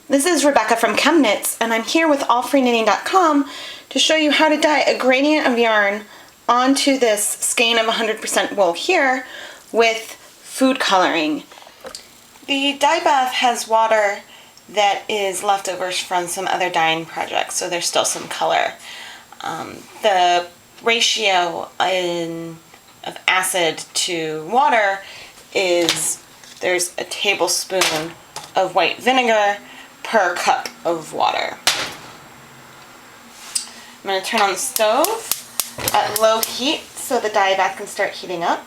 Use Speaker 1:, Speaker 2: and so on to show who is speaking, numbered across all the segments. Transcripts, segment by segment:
Speaker 1: This is Rebecca from ChemKnits, and I'm here with allfreenitting.com to show you how to dye a gradient of yarn onto this skein of 100% wool here with food coloring. The dye bath has water that is leftovers from some other dyeing projects, so there's still some color. The ratio of acid to water is there's a tablespoon of white vinegar per cup of water. I'm going to turn on the stove at low heat so the dye bath can start heating up.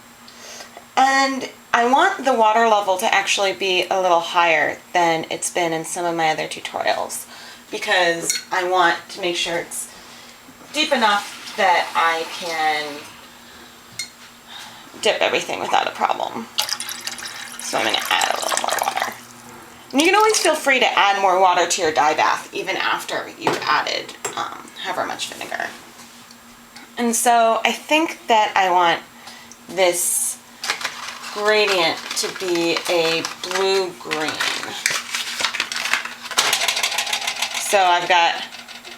Speaker 1: And I want the water level to actually be a little higher than it's been in some of my other tutorials, because I want to make sure it's deep enough that I can dip everything without a problem. So I'm going to add a little more water. And you can always feel free to add more water to your dye bath even after you've added however much vinegar. And so I think that I want this gradient to be a blue-green. So I've got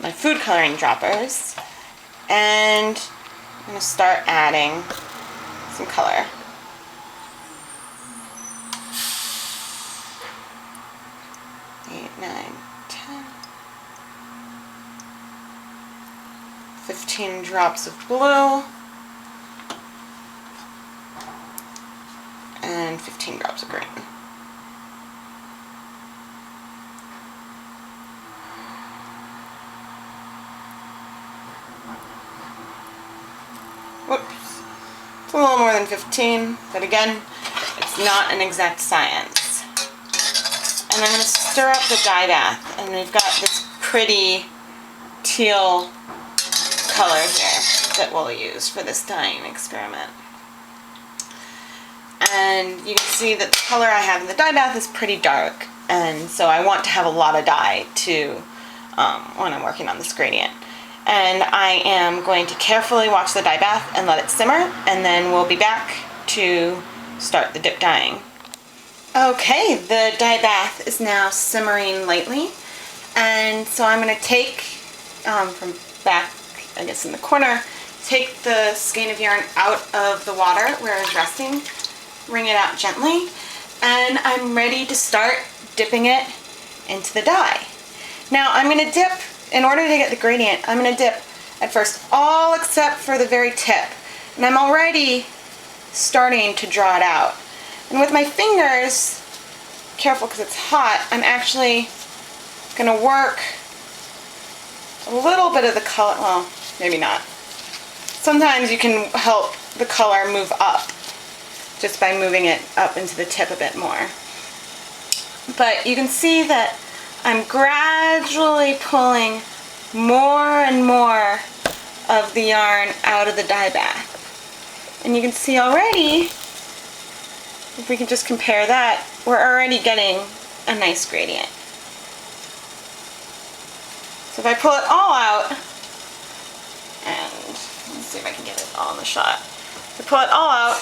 Speaker 1: my food coloring droppers, and I'm going to start adding some color. Eight, 9, 10, 15 drops of blue, and 15 drops of green. Whoops. It's a little more than 15, but again, it's not an exact science. And I'm going to stir up the dye bath, and we've got this pretty teal color here that we'll use for this dyeing experiment. And you can see that the color I have in the dye bath is pretty dark, and so I want to have a lot of dye to when I'm working on this gradient. And I am going to carefully watch the dye bath and let it simmer, and then we'll be back to start the dip dyeing. Okay, the dye bath is now simmering lightly, and so I'm going to take from back, I guess in the corner, take the skein of yarn out of the water where it's resting, wring it out gently, and I'm ready to start dipping it into the dye. Now I'm going to dip, in order to get the gradient, I'm going to dip at first all except for the very tip, and I'm already starting to draw it out. And with my fingers, careful because it's hot, I'm actually going to work a little bit of the color, well, maybe not. Sometimes you can help the color move up just by moving it up into the tip a bit more. But you can see that I'm gradually pulling more and more of the yarn out of the dye bath. And you can see already, if we can just compare that, we're already getting a nice gradient. So if I pull it all out, and let's see if I can get it all in the shot. If I pull it all out,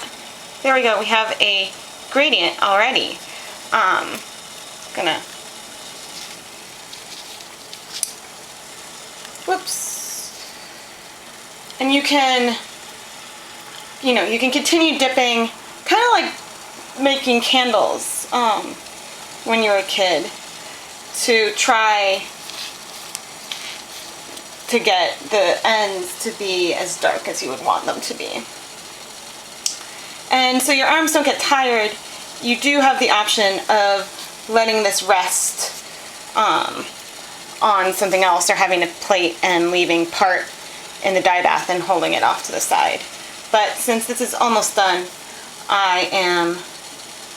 Speaker 1: there we go, we have a gradient already. Gonna, whoops. And you can, you can continue dipping, kind of like making candles when you were a kid, to try to get the ends to be as dark as you would want them to be. And so your arms don't get tired, you do have the option of letting this rest on something else, or having a plate and leaving part in the dye bath and holding it off to the side. But since this is almost done, I am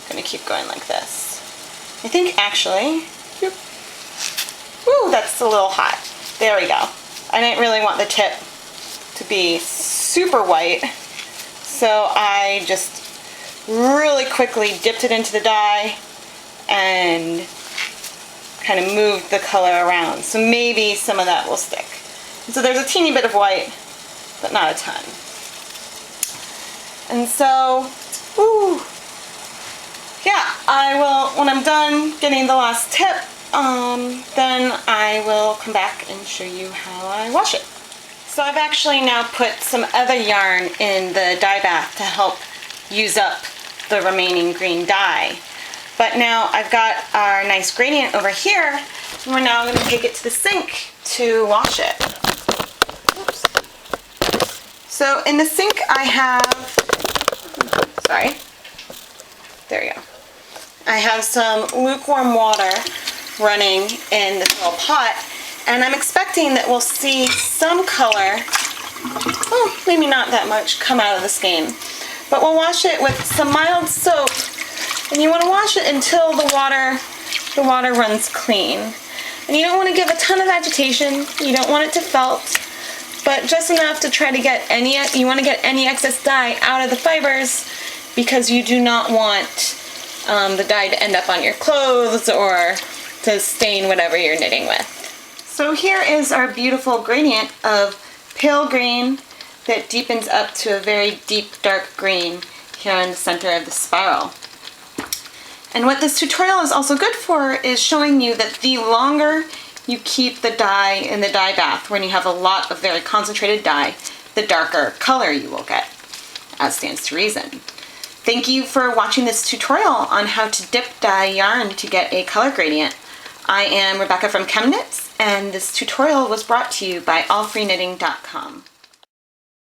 Speaker 1: going to keep going like this. I think actually, woo, that's a little hot. There we go. I didn't really want the tip to be super white, so I just really quickly dipped it into the dye and kind of moved the color around. So maybe some of that will stick. And so there's a teeny bit of white, but not a ton. And so, woo, yeah, I will, when I'm done getting the last tip, then I will come back and show you how I wash it. So I've actually now put some other yarn in the dye bath to help use up the remaining green dye. But now I've got our nice gradient over here, and we're now going to take it to the sink to wash it. Oops. So in the sink I have, sorry, there you go. I have some lukewarm water running in this little pot, and I'm expecting that we'll see some color, oh, maybe not that much, come out of the skein. But we'll wash it with some mild soap, and you want to wash it until the water runs clean. And you don't want to give a ton of agitation, you don't want it to felt, but just enough to try to get you want to get any excess dye out of the fibers, because you do not want the dye to end up on your clothes or to stain whatever you're knitting with. So here is our beautiful gradient of pale green that deepens up to a very deep dark green here in the center of the spiral. And what this tutorial is also good for is showing you that the longer you keep the dye in the dye bath, when you have a lot of very concentrated dye, the darker color you will get, as stands to reason. Thank you for watching this tutorial on how to dip dye yarn to get a color gradient. I am Rebecca from ChemKnits, and this tutorial was brought to you by allfreeknitting.com.